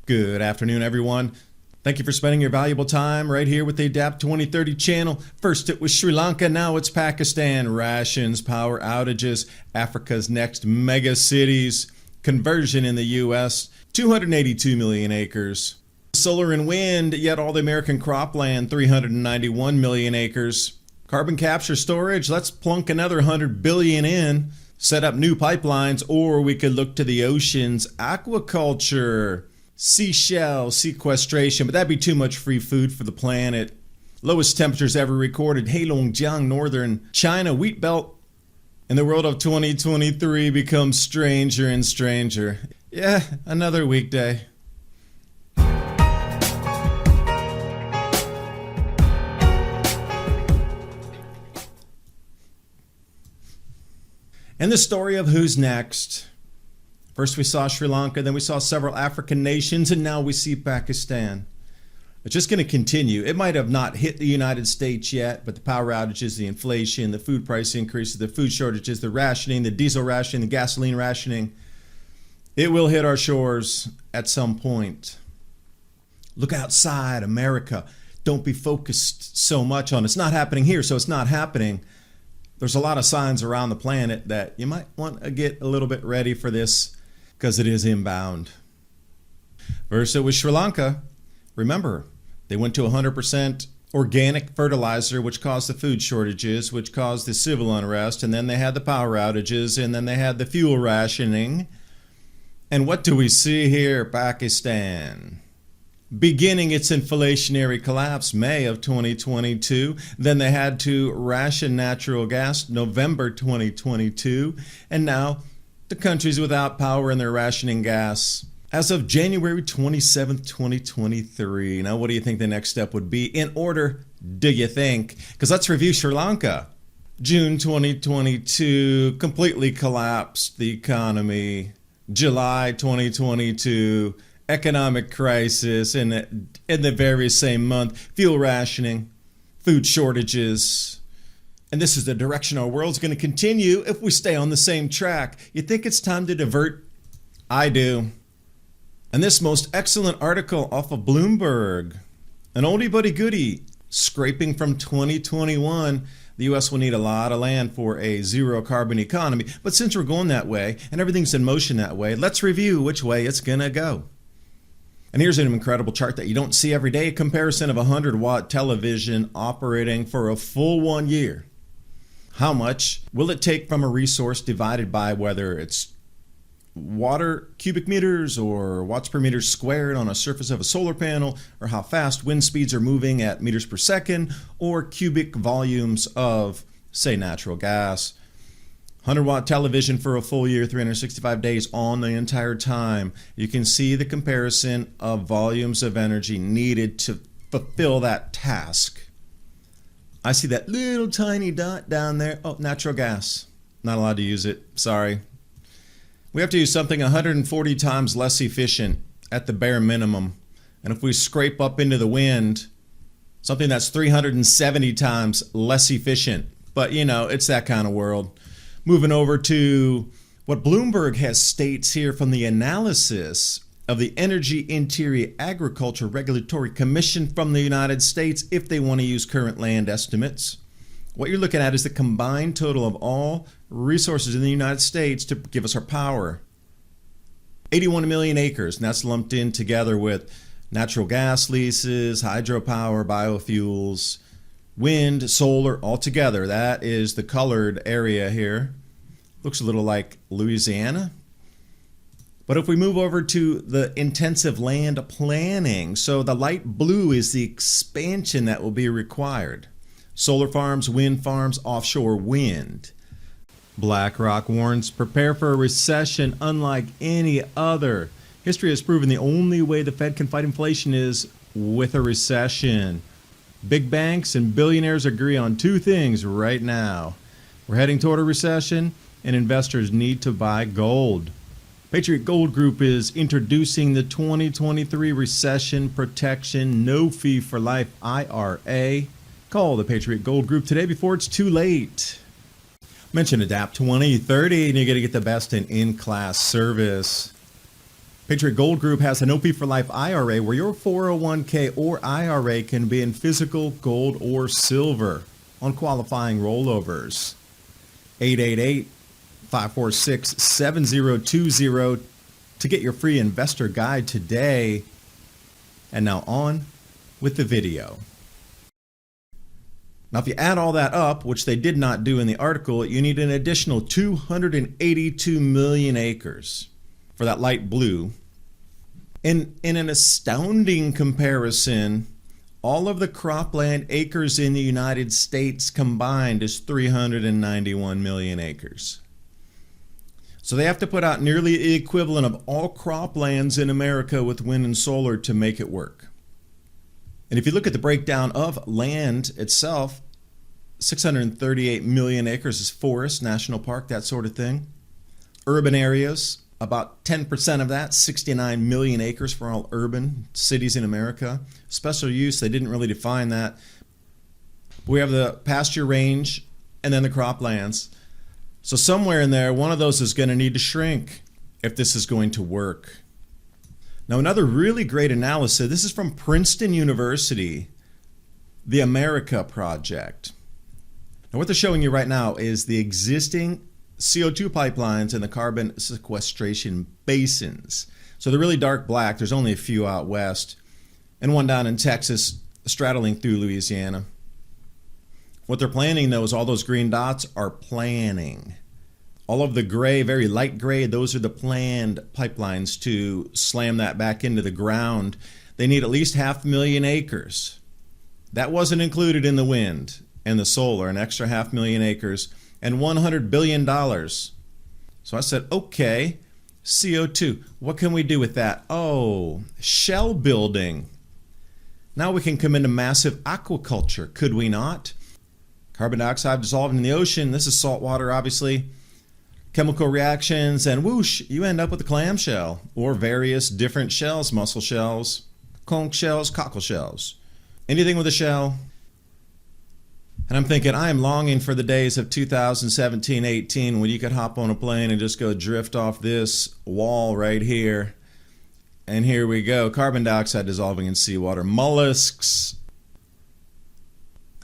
Good afternoon, everyone. Thank you for spending your valuable time right here with the Adapt 2030 channel. First it was Sri Lanka, now it's Pakistan. Rations, power outages, Africa's next mega cities, conversion in the U.S., 282 million acres. Solar and wind, yet all the American cropland, 391 million acres. Carbon capture storage, let's plunk another 100 billion in. Set up new pipelines, or we could look to the oceans, aquaculture, seashell sequestration, but that'd be too much free food for the planet. Lowest temperatures ever recorded, Heirloom, northern China, wheat belt. And the world of 2023 becomes stranger and stranger. Yeah, another weekday. And the story of who's next. First we saw Sri Lanka, then we saw several African nations, and now we see Pakistan. It's just going to continue. It might have not hit the United States yet, but the power outages, the inflation, the food price increases, the food shortages, the rationing, the diesel rationing, the gasoline rationing, it will hit our shores at some point. Look outside America. Don't be focused so much on it's not happening here, so it's not happening. There's a lot of signs around the planet that you might want to get a little bit ready for this because it is inbound. First it was Sri Lanka. Remember, they went to 100% organic fertilizer, which caused the food shortages, which caused the civil unrest, and then they had the power outages, and then they had the fuel rationing. And what do we see here? Pakistan beginning its inflationary collapse May of 2022. Then they had to ration natural gas November 2022. And now the country's without power and they're rationing gas as of January 27th, 2023. Now, what do you think the next step would be in order, do you think? Because let's review Sri Lanka. June 2022, completely collapsed the economy. July 2022, economic crisis in the very same month, fuel rationing, food shortages. And this is the direction our world's going to continue if we stay on the same track. You think it's time to divert? I do. And this most excellent article off of Bloomberg, an oldie but a goodie, scraping from 2021. The U.S. will need a lot of land for a zero carbon economy. But since we're going that way and everything's in motion that way, let's review which way it's going to go. And here's an incredible chart that you don't see every day, a comparison of a 100-watt television operating for a full 1 year. How much will it take from a resource divided by whether it's water cubic meters or watts per meter squared on a surface of a solar panel, or how fast wind speeds are moving at meters per second, or cubic volumes of, say, natural gas. 100-watt television for a full year, 365 days on the entire time. You can see the comparison of volumes of energy needed to fulfill that task. I see that little tiny dot down there. Oh, natural gas. Not allowed to use it. Sorry. We have to use something 140 times less efficient at the bare minimum. And if we scrape up into the wind, something that's 370 times less efficient. But, you know, it's that kind of world. Moving over to what Bloomberg has states here from the analysis of the Energy Interior Agriculture Regulatory Commission from the United States, if they want to use current land estimates. What you're looking at is the combined total of all resources in the United States to give us our power. 81 million acres, and that's lumped in together with natural gas leases, hydropower, biofuels, wind, solar, all together. That is the colored area here. Looks a little like Louisiana. But if we move over to the intensive land planning, so the light blue is the expansion that will be required. Solar farms, wind farms, offshore wind. BlackRock warns, prepare for a recession unlike any other. History has proven the only way the Fed can fight inflation is with a recession. Big banks and billionaires agree on two things right now. We're heading toward a recession, and investors need to buy gold. Patriot Gold Group is introducing the 2023 Recession Protection No Fee for Life IRA. Call the Patriot Gold Group today before it's too late. Mention Adapt 2030 and you're going to get the best in-class service. Patriot Gold Group has an OP for Life IRA where your 401k or IRA can be in physical gold or silver on qualifying rollovers. 888-546-7020 to get your free investor guide today. And now on with the video. Now, if you add all that up, which they did not do in the article, you need an additional 282 million acres for that light blue. In an astounding comparison, all of the cropland acres in the United States combined is 391 million acres. So they have to put out nearly the equivalent of all croplands in America with wind and solar to make it work. And if you look at the breakdown of land itself, 638 million acres is forest, national park, that sort of thing. Urban areas, about 10% of that, 69 million acres for all urban cities in America. Special use, they didn't really define that. We have the pasture range and then the croplands. So somewhere in there, one of those is going to need to shrink if this is going to work. Now, another really great analysis, this is from Princeton University, the America Project. Now, what they're showing you right now is the existing CO2 pipelines and the carbon sequestration basins. So they're really dark black. There's only a few out west and one down in Texas, straddling through Louisiana. What they're planning, though, is all those green dots are planning. All of the gray, very light gray, those are the planned pipelines to slam that back into the ground. They need at least 500,000 acres. That wasn't included in the wind and the solar, an extra 500,000 acres and $100 billion. So I said, okay, CO2, what can we do with that? Oh, shell building. Now we can come into massive aquaculture, could we not? Carbon dioxide dissolving in the ocean. This is salt water, obviously. Chemical reactions, and whoosh, you end up with a clamshell or various different shells, mussel shells, conch shells, cockle shells, anything with a shell. And I'm thinking, I am longing for the days of 2017-18 when you could hop on a plane and just go drift off this wall right here. And here we go, carbon dioxide dissolving in seawater, mollusks.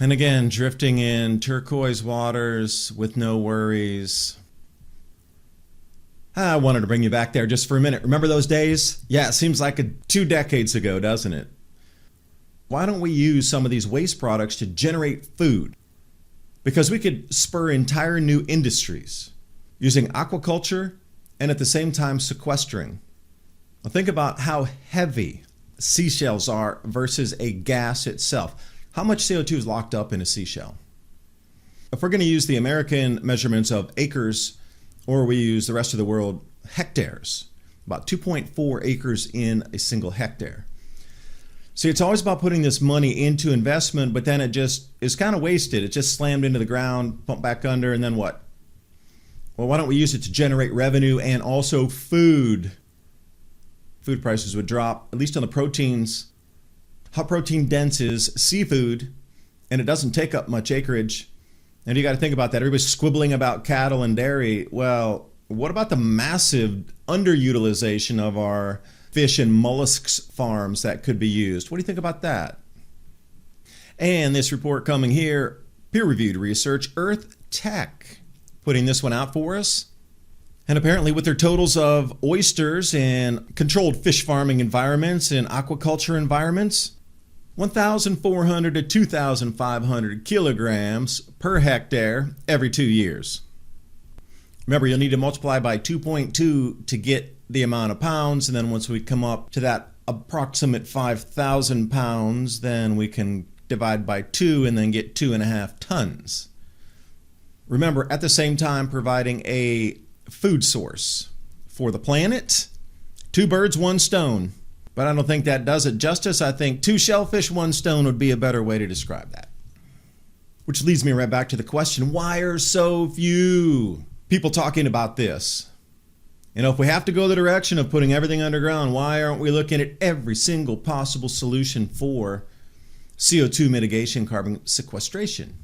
And again, drifting in turquoise waters with no worries. I wanted to bring you back there just for a minute. Remember those days? Yeah, it seems like 2 decades ago, doesn't it? Why don't we use some of these waste products to generate food? Because we could spur entire new industries using aquaculture and at the same time sequestering. Now think about how heavy seashells are versus a gas itself. How much CO2 is locked up in a seashell? If we're going to use the American measurements of acres, or we use the rest of the world hectares, about 2.4 acres in a single hectare. See, it's always about putting this money into investment, but then it just is kind of wasted. It just slammed into the ground, pumped back under, and then what? Well, why don't we use it to generate revenue and also food? Food prices would drop, at least on the proteins. How protein dense is seafood, and it doesn't take up much acreage. And you got to think about that. Everybody's squibbling about cattle and dairy. Well, what about the massive underutilization of our fish and mollusks farms that could be used? What do you think about that? And this report coming here, peer-reviewed research, Earth Tech, putting this one out for us. And apparently with their totals of oysters and controlled fish farming environments and aquaculture environments, 1,400 to 2,500 kilograms per hectare every 2 years. Remember, you'll need to multiply by 2.2 to get the amount of pounds, and then once we come up to that approximate 5,000 pounds, then we can divide by 2 and then get 2.5 tons. Remember, at the same time, providing a food source for the planet. 2 birds, 1 stone. But I don't think that does it justice. I think 2 shellfish, 1 stone would be a better way to describe that. Which leads me right back to the question, why are so few people talking about this? You know, if we have to go the direction of putting everything underground, why aren't we looking at every single possible solution for CO2 mitigation, carbon sequestration?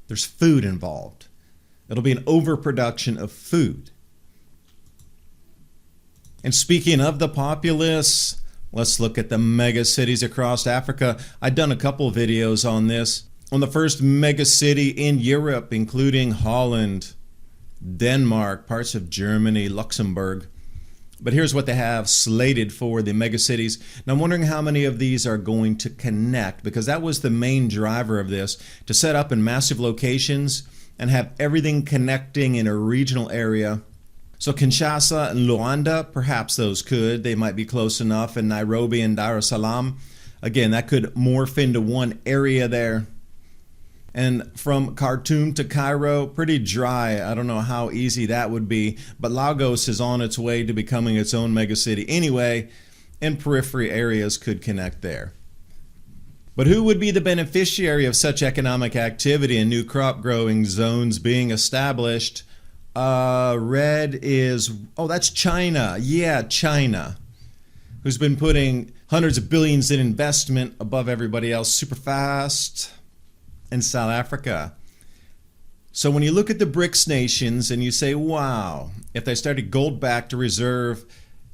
There's food involved. It'll be an overproduction of food. And speaking of the populace, let's look at the mega cities across Africa. I've done a couple videos on this. On the first mega city in Europe, including Holland, Denmark, parts of Germany, Luxembourg. But here's what they have slated for the megacities. Now I'm wondering how many of these are going to connect, because that was the main driver of this, to set up in massive locations and have everything connecting in a regional area. So Kinshasa and Luanda, perhaps those could. They might be close enough. And Nairobi and Dar es Salaam, again, that could morph into one area there. And from Khartoum to Cairo, pretty dry. I don't know how easy that would be, but Lagos is on its way to becoming its own megacity anyway, and periphery areas could connect there. But who would be the beneficiary of such economic activity and new crop growing zones being established? Red is, that's China. Yeah, China, who's been putting hundreds of billions in investment above everybody else super fast. In South Africa. So when you look at the BRICS nations and you say, wow, if they started gold-backed reserve,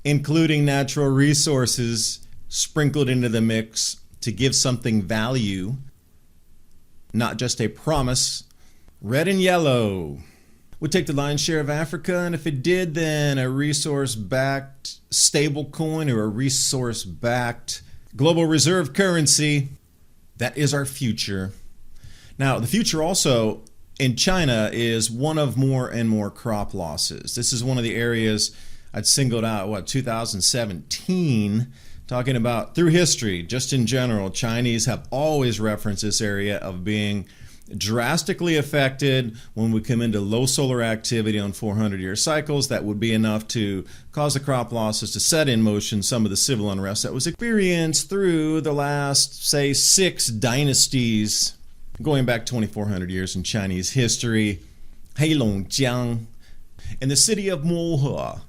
including natural resources sprinkled into the mix to give something value, not just a promise, red and yellow would take the lion's share of Africa. And if it did, then a resource-backed stable coin or a resource-backed global reserve currency, that is our future. Now, the future also in China is one of more and more crop losses. This is one of the areas I'd singled out, 2017, talking about through history, just in general, Chinese have always referenced this area of being drastically affected when we come into low solar activity on 400-year cycles. That would be enough to cause the crop losses to set in motion some of the civil unrest that was experienced through the last, say, 6 dynasties going back 2,400 years in Chinese history. Heirloom in the city of Mohe,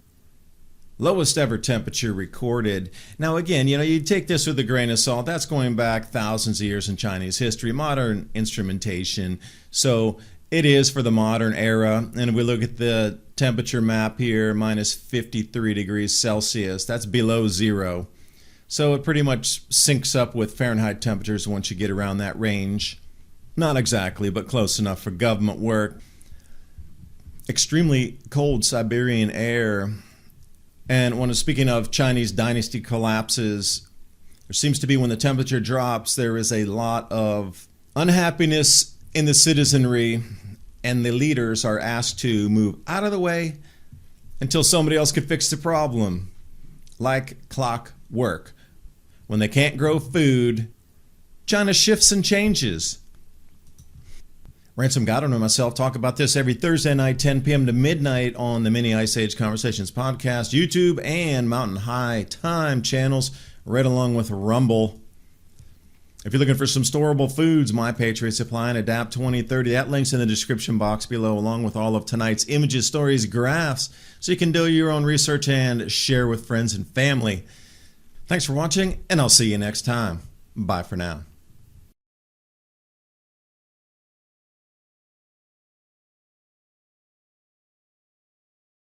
lowest ever temperature recorded. Now again, you take this with a grain of salt. That's going back thousands of years in Chinese history, modern instrumentation. So it is for the modern era. And if we look at the temperature map here, minus 53 degrees Celsius, that's below zero. So it pretty much syncs up with Fahrenheit temperatures once you get around that range. Not exactly, but close enough for government work. Extremely cold Siberian air. And when speaking of Chinese dynasty collapses, there seems to be, when the temperature drops, there is a lot of unhappiness in the citizenry, and the leaders are asked to move out of the way until somebody else can fix the problem. Like clockwork. When they can't grow food, China shifts and changes. Ransom Goddard and myself talk about this every Thursday night, 10 p.m. to midnight on the Mini Ice Age Conversations podcast, YouTube, and Mountain High Time channels, right along with Rumble. If you're looking for some storable foods, My Patriot Supply and Adapt 2030, that link's in the description box below, along with all of tonight's images, stories, graphs, so you can do your own research and share with friends and family. Thanks for watching, and I'll see you next time. Bye for now.